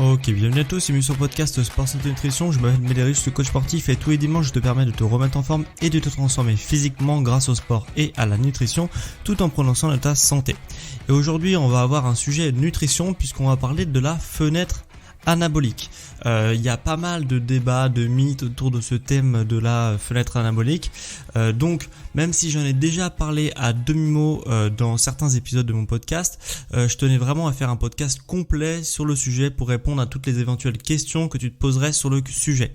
Ok, bienvenue à tous, c'est sur podcast Sport Santé Nutrition. Je m'appelle Médéric, je suis coach sportif et tous les dimanches je te permets de te remettre en forme et de te transformer physiquement grâce au sport et à la nutrition tout en prenant soin de ta santé. Et aujourd'hui on va avoir un sujet nutrition puisqu'on va parler de la fenêtre anabolique. Il y a pas mal de débats, de mythes autour de ce thème de la fenêtre anabolique. Donc même si j'en ai déjà parlé à demi-mot dans certains épisodes de mon podcast, je tenais vraiment à faire un podcast complet sur le sujet pour répondre à toutes les éventuelles questions que tu te poserais sur le sujet.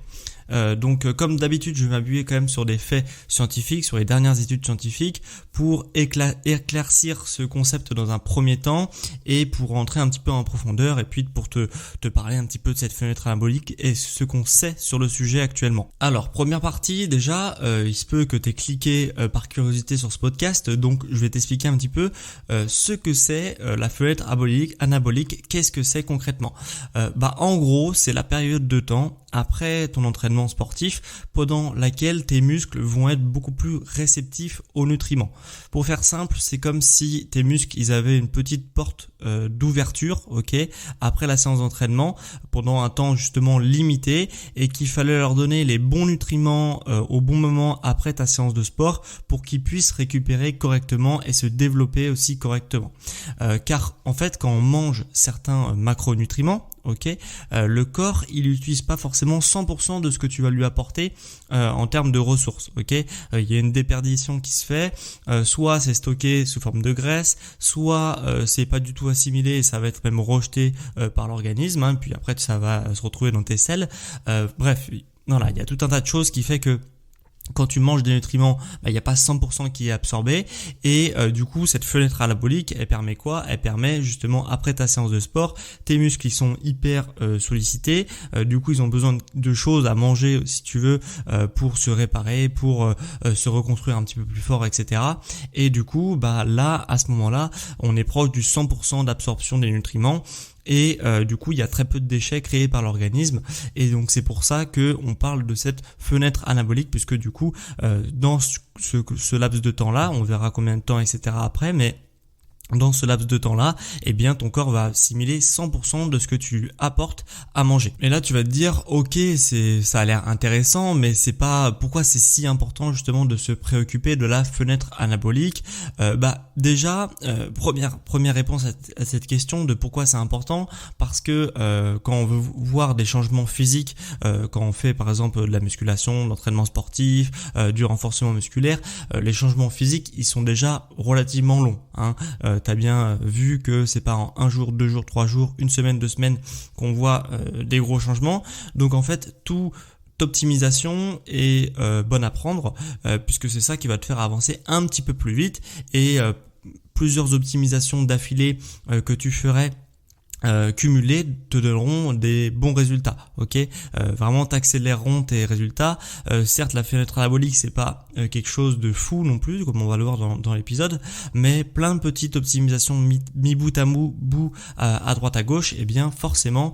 Donc comme d'habitude je vais m'appuyer quand même sur des faits scientifiques, sur les dernières études scientifiques pour éclaircir ce concept dans un premier temps et pour rentrer un petit peu en profondeur et puis pour te parler un petit peu de cette fenêtre anabolique et ce qu'on sait sur le sujet actuellement. Alors première partie déjà, il se peut que tu aies cliqué par curiosité sur ce podcast, donc je vais t'expliquer un petit peu ce que c'est la fenêtre anabolique, qu'est-ce que c'est concrètement. En gros c'est la période de temps après ton entraînement sportif pendant laquelle tes muscles vont être beaucoup plus réceptifs aux nutriments. Pour faire simple, c'est comme si tes muscles ils avaient une petite porte d'ouverture, ok, après la séance d'entraînement pendant un temps justement limité et qu'il fallait leur donner les bons nutriments au bon moment après ta séance de sport pour qu'ils puissent récupérer correctement et se développer aussi correctement. Car en fait quand on mange certains macronutriments, le corps il n'utilise pas forcément 100% de ce que tu vas lui apporter en termes de ressources. Il y a une déperdition qui se fait, soit c'est stocké sous forme de graisse, soit c'est pas du tout assimilé et ça va être même rejeté par l'organisme, puis après ça va se retrouver dans tes selles. Bref, voilà, il y a tout un tas de choses qui fait que quand tu manges des nutriments, il n'y a pas 100% qui est absorbé et du coup cette fenêtre anabolique elle permet quoi? Elle permet justement après ta séance de sport, tes muscles ils sont hyper sollicités, du coup ils ont besoin de choses à manger si tu veux pour se réparer, pour se reconstruire un petit peu plus fort, etc. Et du coup là à ce moment-là on est proche du 100% d'absorption des nutriments. Et du coup il y a très peu de déchets créés par l'organisme et donc c'est pour ça que on parle de cette fenêtre anabolique puisque du coup dans ce laps de temps là, on verra combien de temps etc après, mais dans ce laps de temps-là, ton corps va assimiler 100% de ce que tu apportes à manger. Et là, tu vas te dire, ok, ça a l'air intéressant, mais c'est pas pourquoi c'est si important justement de se préoccuper de la fenêtre anabolique. Déjà, première réponse à cette question de pourquoi c'est important, parce que quand on veut voir des changements physiques, quand on fait par exemple de la musculation, de l'entraînement sportif, du renforcement musculaire, les changements physiques, ils sont déjà relativement longs. T'as bien vu que c'est pas en 1 jour, 2 jours, 3 jours, 1 semaine, 2 semaines qu'on voit des gros changements. Donc en fait, toute optimisation est bonne à prendre puisque c'est ça qui va te faire avancer un petit peu plus vite et plusieurs optimisations d'affilée que tu ferais cumulés te donneront des bons résultats, vraiment t'accéléreront tes résultats. Certes la fenêtre anabolique c'est pas quelque chose de fou non plus comme on va le voir dans l'épisode, mais plein de petites optimisations mis bout à bout à droite à gauche, forcément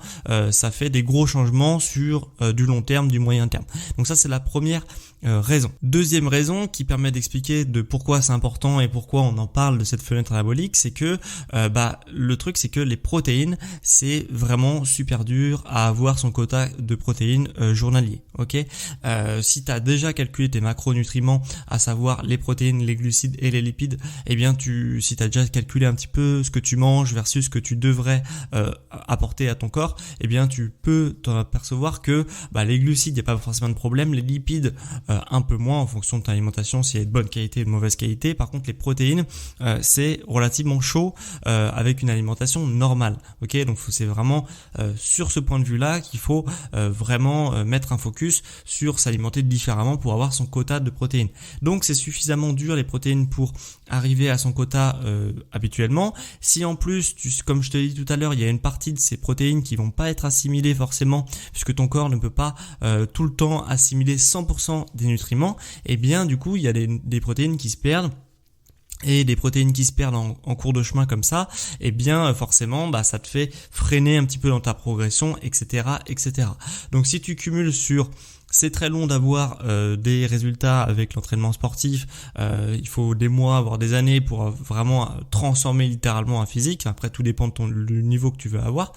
ça fait des gros changements sur du long terme, du moyen terme. Donc ça c'est la première raison. Deuxième raison qui permet d'expliquer de pourquoi c'est important et pourquoi on en parle de cette fenêtre anabolique, c'est que le truc c'est que les protéines c'est vraiment super dur à avoir son quota de protéines journalier. Si tu as déjà calculé tes macronutriments, à savoir les protéines, les glucides et les lipides, si tu as déjà calculé un petit peu ce que tu manges versus ce que tu devrais apporter à ton corps, tu peux t'en apercevoir que les glucides, il n'y a pas forcément de problème, les lipides un peu moins en fonction de ton alimentation, si elle est de bonne qualité ou de mauvaise qualité. Par contre les protéines c'est relativement chaud avec une alimentation normale. Donc c'est vraiment sur ce point de vue là qu'il faut vraiment mettre un focus sur s'alimenter différemment pour avoir son quota de protéines. Donc c'est suffisamment dur les protéines pour arriver à son quota habituellement. Si en plus comme je te l'ai dit tout à l'heure, il y a une partie de ces protéines qui vont pas être assimilées forcément puisque ton corps ne peut pas tout le temps assimiler 100% des nutriments, du coup il y a des protéines qui se perdent. Et des protéines qui se perdent en cours de chemin comme ça, forcément ça te fait freiner un petit peu dans ta progression, etc. Donc si tu cumules sur C'est très long d'avoir des résultats avec l'entraînement sportif. Il faut des mois, voire des années pour vraiment transformer littéralement un physique. Après, tout dépend de du niveau que tu veux avoir.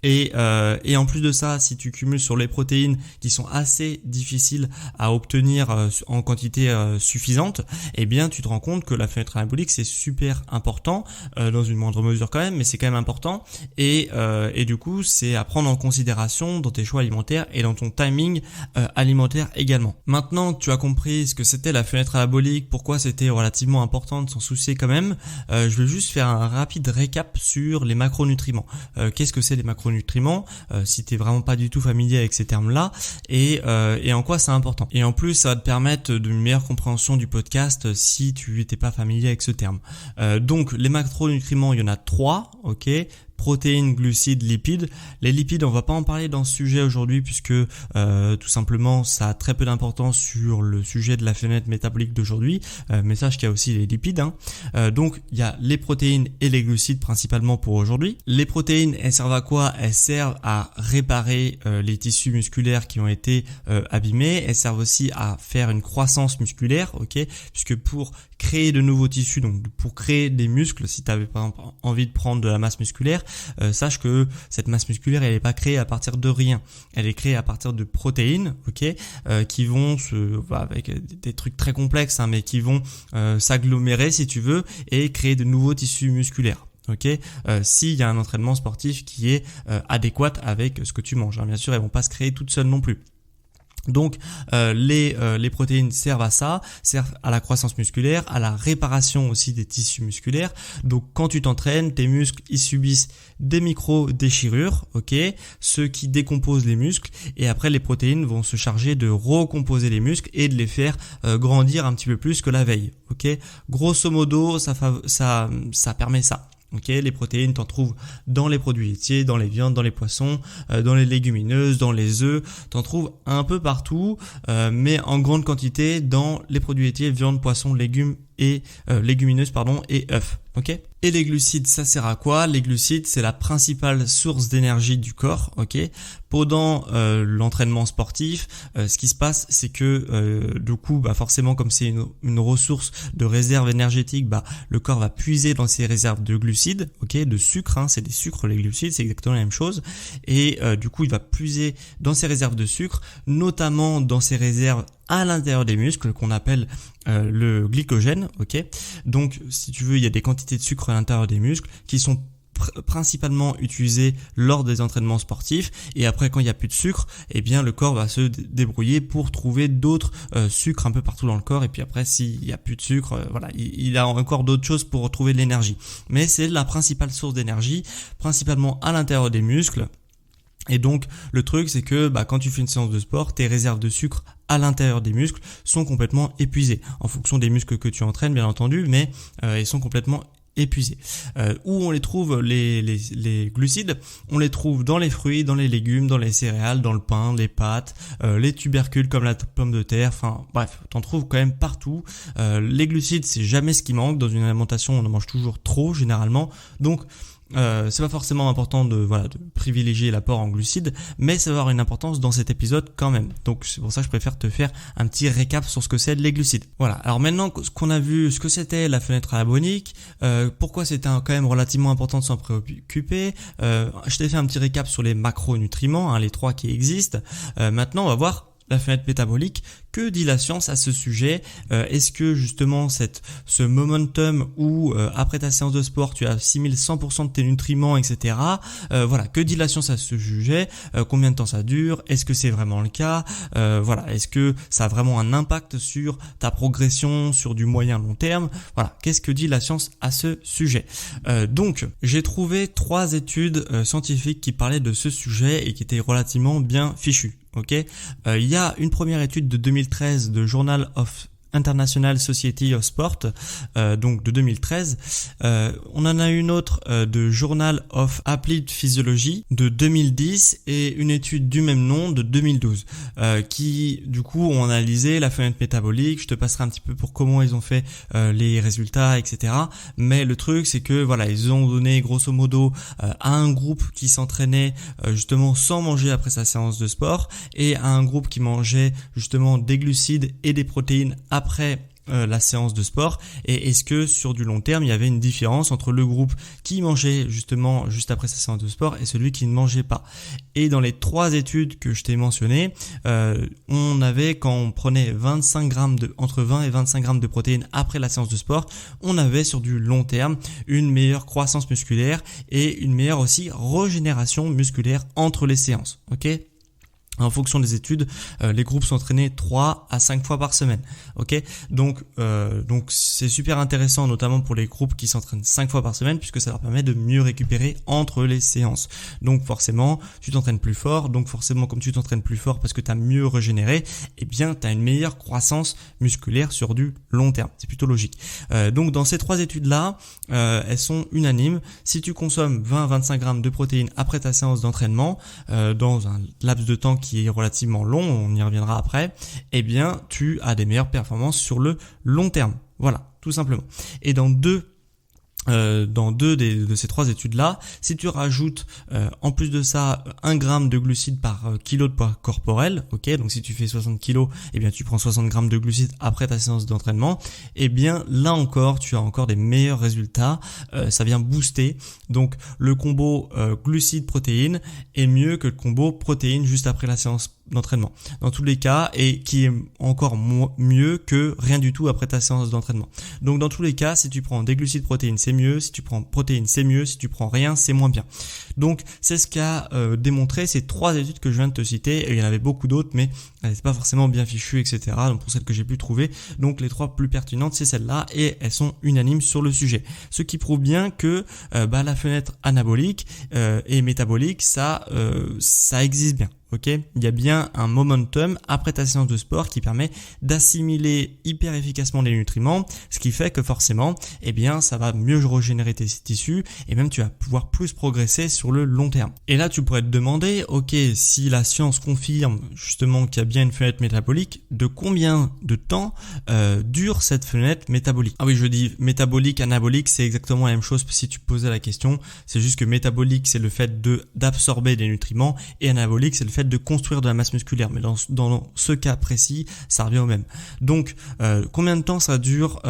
Et en plus de ça, si tu cumules sur les protéines qui sont assez difficiles à obtenir en quantité suffisante, eh bien tu te rends compte que la fenêtre anabolique c'est super important, dans une moindre mesure quand même, mais c'est quand même important. Et du coup, c'est à prendre en considération dans tes choix alimentaires et dans ton timing alimentaire également. Maintenant que tu as compris ce que c'était la fenêtre anabolique, pourquoi c'était relativement important de s'en soucier quand même, je vais juste faire un rapide récap sur les macronutriments. Qu'est-ce que c'est les macronutriments, si t'es vraiment pas du tout familier avec ces termes-là, et en quoi c'est important. Et en plus, ça va te permettre d'une meilleure compréhension du podcast si tu n'étais pas familier avec ce terme. Donc, les macronutriments, il y en a 3, ok ? Protéines, glucides, lipides. Les lipides, on va pas en parler dans ce sujet aujourd'hui puisque tout simplement ça a très peu d'importance sur le sujet de la fenêtre métabolique d'aujourd'hui. Mais sache qu'il y a aussi les lipides. Donc il y a les protéines et les glucides principalement pour aujourd'hui. Les protéines, elles servent à quoi ? Elles servent à réparer les tissus musculaires qui ont été abîmés. Elles servent aussi à faire une croissance musculaire, ok ? Puisque pour créer de nouveaux tissus, donc pour créer des muscles, si tu avais par exemple envie de prendre de la masse musculaire, sache que cette masse musculaire elle n'est pas créée à partir de rien, elle est créée à partir de protéines, ok, qui vont avec des trucs très complexes, mais qui vont s'agglomérer si tu veux et créer de nouveaux tissus musculaires. Ok, s'il y a un entraînement sportif qui est adéquat avec ce que tu manges, bien sûr, elles vont pas se créer toutes seules non plus. Donc les protéines servent à ça, servent à la croissance musculaire, à la réparation aussi des tissus musculaires. Donc quand tu t'entraînes, tes muscles ils subissent des micro-déchirures, ok, ce qui décompose les muscles, et après les protéines vont se charger de recomposer les muscles et de les faire grandir un petit peu plus que la veille, ok. Grosso modo, ça permet ça. Ok, les protéines, t'en trouves dans les produits laitiers, dans les viandes, dans les poissons, dans les légumineuses, dans les œufs, t'en trouves un peu partout, mais en grande quantité dans les produits laitiers, viande, poissons, légumes et légumineuses et œufs. Ok. Et les glucides, ça sert à quoi ? Les glucides, c'est la principale source d'énergie du corps, ok. Pendant l'entraînement sportif, ce qui se passe, c'est que du coup, forcément, comme c'est une ressource de réserve énergétique, le corps va puiser dans ses réserves de glucides, ok, de sucre, c'est des sucres, les glucides, c'est exactement la même chose. Et du coup, il va puiser dans ses réserves de sucre, notamment dans ses réserves à l'intérieur des muscles qu'on appelle le glycogène, ok. Donc, si tu veux, il y a des quantités de sucre à l'intérieur des muscles qui sont principalement utilisés lors des entraînements sportifs, et après quand il n'y a plus de sucre, eh bien le corps va se débrouiller pour trouver d'autres sucres un peu partout dans le corps, et puis après s'il n'y a plus de sucre, il a encore d'autres choses pour retrouver de l'énergie. Mais c'est la principale source d'énergie, principalement à l'intérieur des muscles. Et donc le truc c'est que quand tu fais une séance de sport, tes réserves de sucre à l'intérieur des muscles sont complètement épuisées, en fonction des muscles que tu entraînes bien entendu, mais ils sont complètement épuisés. Où on les trouve les glucides? On les trouve dans les fruits, dans les légumes, dans les céréales, dans le pain, les pâtes, les tubercules comme la pomme de terre, enfin bref, t'en trouves quand même partout. Les glucides, c'est jamais ce qui manque. Dans une alimentation, on en mange toujours trop généralement, donc c'est pas forcément important de privilégier l'apport en glucides, mais ça va avoir une importance dans cet épisode quand même. Donc c'est pour ça que je préfère te faire un petit récap sur ce que c'est les glucides. Voilà. Alors maintenant qu'on a vu ce que c'était la fenêtre anabolique, pourquoi c'était quand même relativement important de s'en préoccuper, je t'ai fait un petit récap sur les macronutriments, les 3 qui existent. Maintenant on va voir la fenêtre métabolique. Que dit la science à ce sujet? Est-ce que justement ce momentum où après ta séance de sport tu assimiles 100% de tes nutriments, etc. Que dit la science à ce sujet? Combien de temps ça dure? Est-ce que c'est vraiment le cas? Est-ce que ça a vraiment un impact sur ta progression sur du moyen long terme? Voilà, qu'est-ce que dit la science à ce sujet? Donc j'ai trouvé 3 études scientifiques qui parlaient de ce sujet et qui étaient relativement bien fichues. Ok, il y a une première étude de 2013 de Journal of International Society of Sport, donc de 2013. On en a une autre de Journal of Applied Physiology de 2010 et une étude du même nom de 2012 qui du coup ont analysé la fenêtre métabolique. Je te passerai un petit peu pour comment ils ont fait les résultats, etc. Mais le truc c'est que voilà, ils ont donné grosso modo à un groupe qui s'entraînait justement sans manger après sa séance de sport et à un groupe qui mangeait justement des glucides et des protéines après la séance de sport, et est-ce que sur du long terme il y avait une différence entre le groupe qui mangeait justement juste après sa séance de sport et celui qui ne mangeait pas. Et dans les 3 études que je t'ai mentionnées, on avait, quand on prenait entre 20 et 25 grammes de protéines après la séance de sport, on avait sur du long terme une meilleure croissance musculaire et une meilleure aussi régénération musculaire entre les séances. Ok ? En fonction des études, les groupes s'entraînaient 3 à 5 fois par semaine. Ok, donc c'est super intéressant, notamment pour les groupes qui s'entraînent 5 fois par semaine, puisque ça leur permet de mieux récupérer entre les séances. Donc forcément, tu t'entraînes plus fort. Donc forcément, comme tu t'entraînes plus fort parce que tu as mieux régénéré, eh bien tu as une meilleure croissance musculaire sur du long terme. C'est plutôt logique. Donc dans ces 3 études-là, elles sont unanimes. Si tu consommes 20 à 25 grammes de protéines après ta séance d'entraînement, dans un laps de temps qui est relativement long, on y reviendra après, eh bien tu as des meilleures performances sur le long terme. Voilà, tout simplement. Et dans deux de ces 3 études-là, si tu rajoutes en plus de ça 1 gramme de glucides par kilo de poids corporel, ok, donc si tu fais 60 kilos, eh bien tu prends 60 grammes de glucides après ta séance d'entraînement, eh bien là encore tu as encore des meilleurs résultats, ça vient booster. Donc le combo glucides-protéines est mieux que le combo protéines juste après la séance d'entraînement dans tous les cas, et qui est encore mieux que rien du tout après ta séance d'entraînement. Donc dans tous les cas, si tu prends des glucides protéines, c'est mieux, si tu prends protéines, c'est mieux, si tu prends rien, c'est moins bien. Donc c'est ce qu'a démontré ces 3 études que je viens de te citer, et il y en avait beaucoup d'autres, mais elles n'étaient pas forcément bien fichues, etc. Donc pour celles que j'ai pu trouver, donc les 3 plus pertinentes, c'est celles-là, et elles sont unanimes sur le sujet. Ce qui prouve bien que la fenêtre anabolique et métabolique, ça existe bien. Ok, il y a bien un momentum après ta séance de sport qui permet d'assimiler hyper efficacement les nutriments, ce qui fait que forcément, eh bien, ça va mieux régénérer tes tissus et même tu vas pouvoir plus progresser sur le long terme. Et là, tu pourrais te demander, ok, si la science confirme justement qu'il y a bien une fenêtre métabolique, de combien de temps dure cette fenêtre métabolique? Ah oui, je dis métabolique, anabolique, c'est exactement la même chose si tu posais la question. C'est juste que métabolique, c'est le fait d'absorber des nutriments, et anabolique, c'est le fait de construire de la masse musculaire, mais dans ce cas précis, ça revient au même. Donc, combien de temps ça dure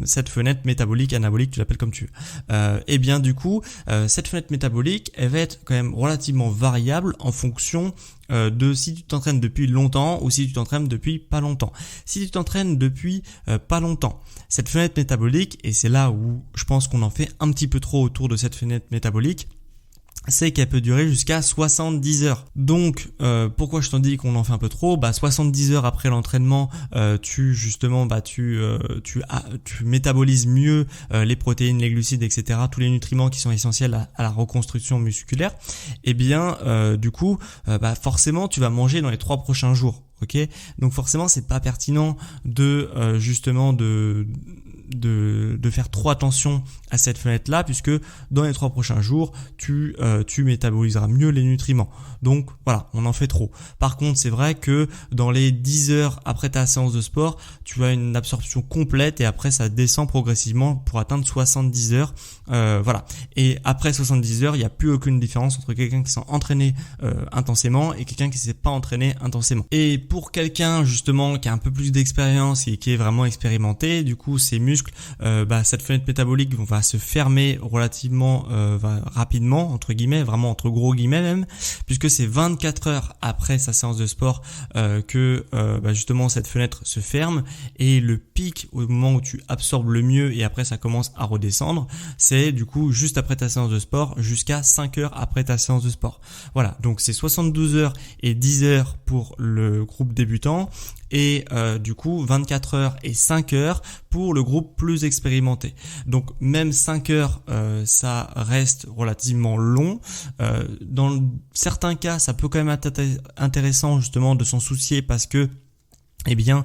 cette fenêtre métabolique, anabolique, tu l'appelles comme tu veux. Et bien du coup, cette fenêtre métabolique, elle va être quand même relativement variable en fonction de si tu t'entraînes depuis longtemps ou si tu t'entraînes depuis pas longtemps. Si tu t'entraînes depuis pas longtemps, cette fenêtre métabolique, et c'est là où je pense qu'on en fait un petit peu trop autour de cette fenêtre métabolique, c'est qu'elle peut durer jusqu'à 70 heures. Donc, pourquoi je t'en dis qu'on en fait un peu trop? 70 heures après l'entraînement, tu métabolises mieux les protéines, les glucides, etc., tous les nutriments qui sont essentiels à la reconstruction musculaire. Et bien, du coup, forcément, tu vas manger dans les 3 prochains jours. Ok, donc forcément, c'est pas pertinent de faire trop attention à cette fenêtre-là, puisque dans les 3 prochains jours, tu métaboliseras mieux les nutriments. Donc voilà, on en fait trop. Par contre, c'est vrai que dans les 10 heures après ta séance de sport, tu as une absorption complète et après ça descend progressivement pour atteindre 70 heures. Voilà. Et après 70 heures, il n'y a plus aucune différence entre quelqu'un qui s'est entraîné intensément et quelqu'un qui s'est pas entraîné intensément. Et pour quelqu'un justement qui a un peu plus d'expérience et qui est vraiment expérimenté, du coup ses muscles, cette fenêtre métabolique va se fermer relativement rapidement, entre guillemets, vraiment entre gros guillemets même, puisque c'est 24 heures après sa séance de sport que justement cette fenêtre se ferme, et le pic au moment où tu absorbes le mieux et après ça commence à redescendre, c'est du coup juste après ta séance de sport jusqu'à 5 heures après ta séance de sport. Voilà, donc c'est 72 heures et 10 heures pour le groupe débutant, et du coup 24 heures et 5 heures pour le groupe plus expérimenté. Donc même 5 heures ça reste relativement long. Dans certains cas ça peut quand même être intéressant justement de s'en soucier, parce que eh bien,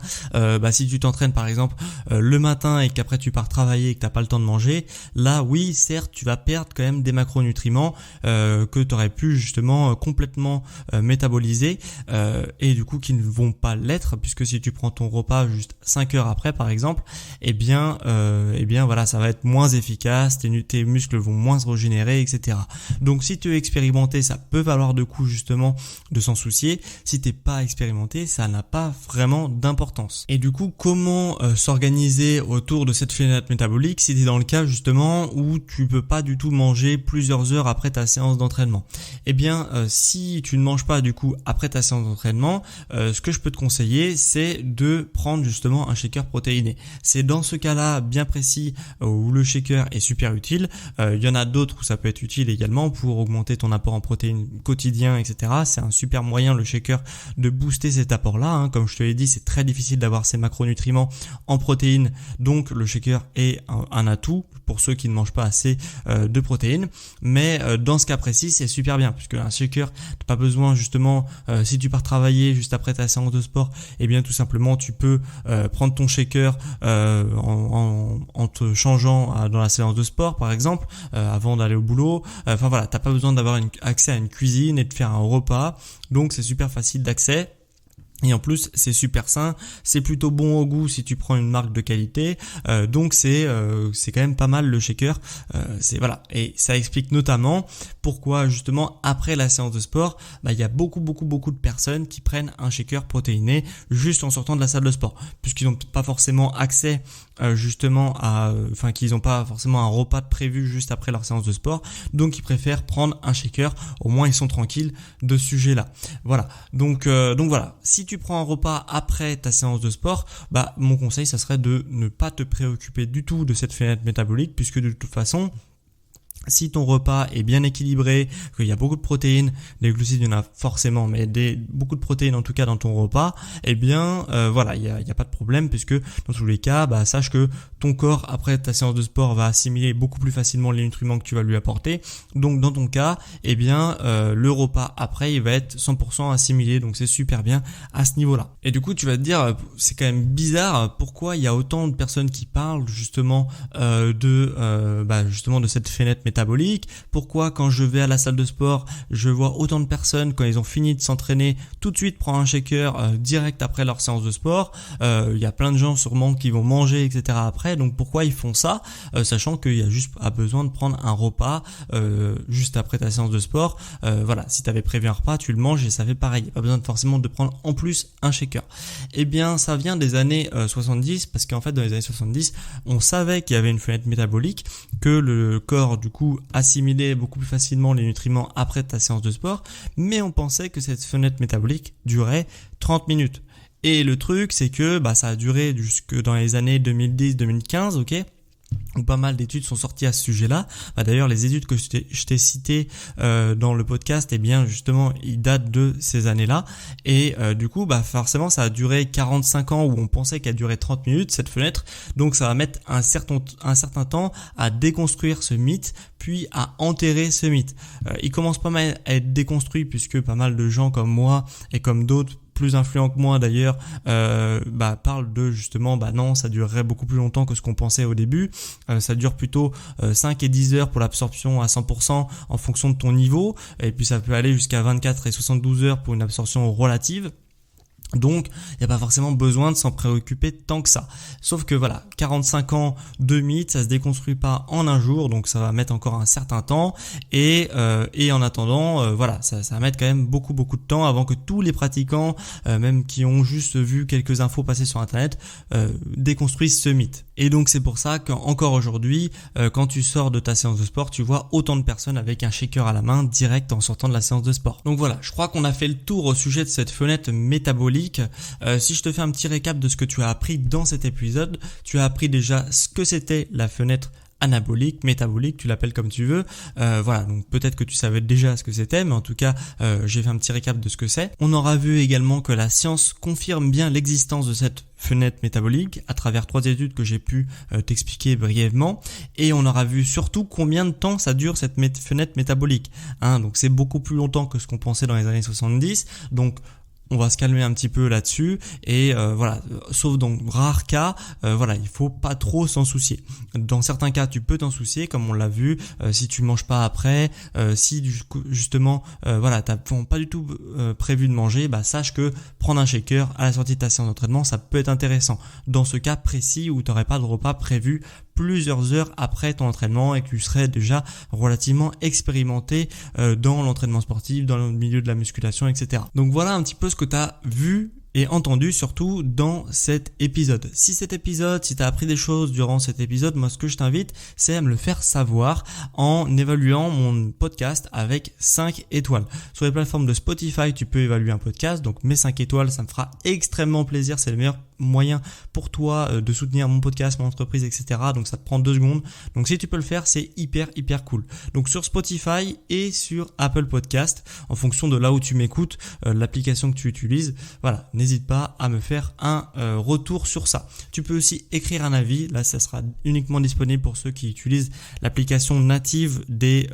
si tu t'entraînes par exemple le matin et qu'après tu pars travailler et que t'as pas le temps de manger, là oui, certes, tu vas perdre quand même des macronutriments que tu aurais pu justement complètement métaboliser et du coup qui ne vont pas l'être, puisque si tu prends ton repas juste 5 heures après par exemple, eh bien voilà, ça va être moins efficace, tes muscles vont moins se régénérer, etc. Donc si tu es expérimenté, ça peut valoir le coup justement de s'en soucier. Si t'es pas expérimenté, ça n'a pas vraiment d'importance. Et du coup, comment s'organiser autour de cette fenêtre métabolique si tu es dans le cas justement où tu peux pas du tout manger plusieurs heures après ta séance d'entraînement? Eh bien, si tu ne manges pas du coup après ta séance d'entraînement, ce que je peux te conseiller, c'est de prendre justement un shaker protéiné. C'est dans ce cas-là bien précis où le shaker est super utile. Il y en a d'autres où ça peut être utile également pour augmenter ton apport en protéines quotidien, etc. C'est un super moyen, le shaker, de booster cet apport-là. Comme je te l'ai dit, c'est très difficile d'avoir ces macronutriments en protéines, donc le shaker est un atout pour ceux qui ne mangent pas assez de protéines. Mais dans ce cas précis, c'est super bien, puisque un shaker, t'as pas besoin justement, si tu pars travailler juste après ta séance de sport, eh bien tout simplement tu peux prendre ton shaker en te changeant dans la séance de sport par exemple, avant d'aller au boulot. Enfin voilà, t'as pas besoin d'avoir accès à une cuisine et de faire un repas, donc c'est super facile d'accès. Et en plus, c'est super sain, c'est plutôt bon au goût si tu prends une marque de qualité, donc c'est quand même pas mal le shaker. Voilà, et ça explique notamment pourquoi justement après la séance de sport, il y a beaucoup de personnes qui prennent un shaker protéiné juste en sortant de la salle de sport, puisqu'ils n'ont pas forcément accès qu'ils n'ont pas forcément un repas de prévu juste après leur séance de sport, donc ils préfèrent prendre un shaker. Au moins ils sont tranquilles de ce sujet-là. Voilà, donc voilà. Si tu prends un repas après ta séance de sport, mon conseil ça serait de ne pas te préoccuper du tout de cette fenêtre métabolique, puisque de toute façon, si ton repas est bien équilibré, qu'il y a beaucoup de protéines, des glucides il y en a forcément, mais beaucoup de protéines en tout cas dans ton repas, eh bien voilà, il y a pas de problème, puisque dans tous les cas, sache que ton corps après ta séance de sport va assimiler beaucoup plus facilement les nutriments que tu vas lui apporter. Donc dans ton cas, eh bien le repas après il va être 100% assimilé, donc c'est super bien à ce niveau-là. Et du coup tu vas te dire, c'est quand même bizarre, pourquoi il y a autant de personnes qui parlent justement de cette fenêtre métabolique. Pourquoi quand je vais à la salle de sport, je vois autant de personnes quand ils ont fini de s'entraîner tout de suite prendre un shaker direct après leur séance de sport. Il y a plein de gens sûrement qui vont manger, etc. après. Donc pourquoi ils font ça, sachant qu'il y a juste besoin de prendre un repas juste après ta séance de sport. Voilà, si tu avais prévu un repas, tu le manges et ça fait pareil. Pas besoin forcément de prendre en plus un shaker. Eh bien, ça vient des années 70, parce qu'en fait dans les années 70, on savait qu'il y avait une fenêtre métabolique, que le corps du coup assimilait beaucoup plus facilement les nutriments après ta séance de sport, mais on pensait que cette fenêtre métabolique durait 30 minutes. Et le truc, c'est que ça a duré jusque dans les années 2010-2015, ok, où pas mal d'études sont sorties à ce sujet-là. D'ailleurs, les études que je t'ai citées dans le podcast, eh bien justement, ils datent de ces années-là. Et du coup, forcément, ça a duré 45 ans où on pensait qu'elle durait 30 minutes, cette fenêtre. Donc, ça va mettre un certain temps à déconstruire ce mythe, puis à enterrer ce mythe. Il commence pas mal à être déconstruit, puisque pas mal de gens comme moi et comme d'autres plus influents que moi d'ailleurs parlent de justement non, ça durerait beaucoup plus longtemps que ce qu'on pensait au début. Ça dure plutôt 5 et 10 heures pour l'absorption à 100% en fonction de ton niveau, et puis ça peut aller jusqu'à 24 et 72 heures pour une absorption relative. Donc, il n'y a pas forcément besoin de s'en préoccuper tant que ça. Sauf que voilà, 45 ans de mythe, ça se déconstruit pas en un jour, donc ça va mettre encore un certain temps. Et en attendant, ça va mettre quand même beaucoup de temps avant que tous les pratiquants, même qui ont juste vu quelques infos passer sur Internet, déconstruisent ce mythe. Et donc c'est pour ça qu'encore aujourd'hui, quand tu sors de ta séance de sport, tu vois autant de personnes avec un shaker à la main direct en sortant de la séance de sport. Donc voilà, je crois qu'on a fait le tour au sujet de cette fenêtre métabolique. Si je te fais un petit récap de ce que tu as appris dans cet épisode, tu as appris déjà ce que c'était la fenêtre anabolique, métabolique, tu l'appelles comme tu veux. Donc peut-être que tu savais déjà ce que c'était, mais en tout cas, j'ai fait un petit récap de ce que c'est. On aura vu également que la science confirme bien l'existence de cette fenêtre métabolique à travers 3 études que j'ai pu t'expliquer brièvement, et on aura vu surtout combien de temps ça dure cette fenêtre métabolique. Donc c'est beaucoup plus longtemps que ce qu'on pensait dans les années 70. Donc on va se calmer un petit peu là-dessus et voilà, sauf dans rares cas, voilà, il faut pas trop s'en soucier. Dans certains cas, tu peux t'en soucier, comme on l'a vu, si tu manges pas après, si justement, voilà, t'as pas du tout prévu de manger, sache que prendre un shaker à la sortie de ta séance d'entraînement, ça peut être intéressant. Dans ce cas précis où t'aurais pas de repas prévu plusieurs heures après ton entraînement et que tu serais déjà relativement expérimenté dans l'entraînement sportif, dans le milieu de la musculation, etc. Donc voilà un petit peu ce que tu as vu et entendu surtout dans cet épisode. Si tu as appris des choses durant cet épisode, moi ce que je t'invite, c'est à me le faire savoir en évaluant mon podcast avec 5 étoiles. Sur les plateformes de Spotify, tu peux évaluer un podcast, donc mets 5 étoiles, ça me fera extrêmement plaisir, c'est le meilleur moyen pour toi de soutenir mon podcast, mon entreprise, etc. Donc ça te prend 2 secondes. Donc si tu peux le faire, c'est hyper cool. Donc sur Spotify et sur Apple Podcast, en fonction de là où tu m'écoutes, l'application que tu utilises, voilà, n'hésite pas à me faire un retour sur ça. Tu peux aussi écrire un avis. Là, ça sera uniquement disponible pour ceux qui utilisent l'application native des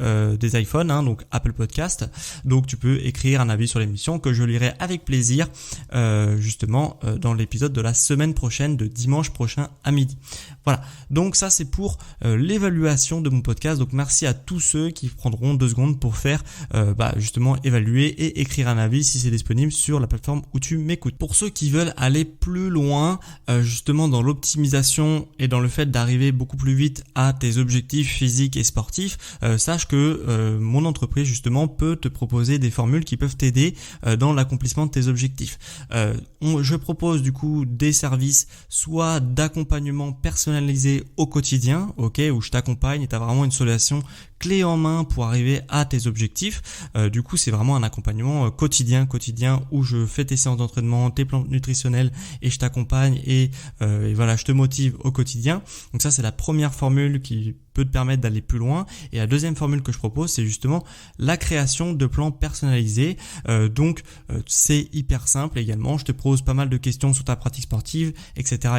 iPhones, donc Apple Podcast. Donc tu peux écrire un avis sur l'émission que je lirai avec plaisir justement dans l'épisode de la semaine prochaine, de dimanche prochain à midi. Voilà, donc ça c'est pour l'évaluation de mon podcast. Donc merci à tous ceux qui prendront 2 secondes pour faire justement évaluer et écrire un avis si c'est disponible sur la plateforme où tu m'écoutes. Pour ceux qui veulent aller plus loin justement dans l'optimisation et dans le fait d'arriver beaucoup plus vite à tes objectifs physiques et sportifs, sache que mon entreprise justement peut te proposer des formules qui peuvent t'aider dans l'accomplissement de tes objectifs. Je propose du coup des services soit d'accompagnement personnalisé au quotidien, où je t'accompagne et tu as vraiment une solution clé en main pour arriver à tes objectifs. Du coup, c'est vraiment un accompagnement quotidien où je fais tes séances d'entraînement, tes plans nutritionnels et je t'accompagne et voilà, je te motive au quotidien. Donc ça, c'est la première formule qui peut te permettre d'aller plus loin. Et la deuxième formule que je propose, c'est justement la création de plans personnalisés. Donc, c'est hyper simple également. Je te pose pas mal de questions sur ta pratique sportive, etc.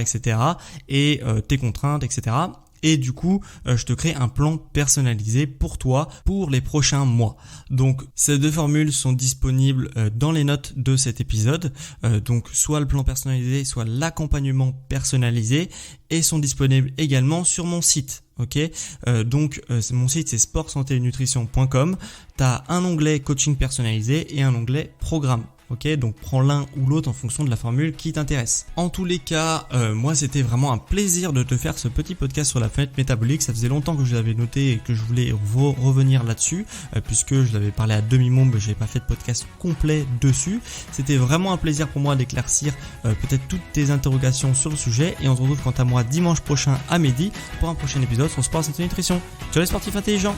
et tes contraintes, etc. Et du coup, je te crée un plan personnalisé pour toi pour les prochains mois. Donc, ces 2 formules sont disponibles dans les notes de cet épisode. Donc, soit le plan personnalisé, soit l'accompagnement personnalisé et sont disponibles également sur mon site. Donc mon site c'est sportsanténutrition.com. Tu as un onglet coaching personnalisé et un onglet programme. Donc prends l'un ou l'autre en fonction de la formule qui t'intéresse. En tous les cas, moi c'était vraiment un plaisir de te faire ce petit podcast sur la fenêtre métabolique. Ça faisait longtemps que je l'avais noté et que je voulais revenir là-dessus, puisque je l'avais parlé à demi-mot, mais je n'avais pas fait de podcast complet dessus. C'était vraiment un plaisir pour moi d'éclaircir peut-être toutes tes interrogations sur le sujet. Et on se retrouve quant à moi dimanche prochain à midi pour un prochain épisode sur Sport Santé Nutrition. Ciao les sportifs intelligents.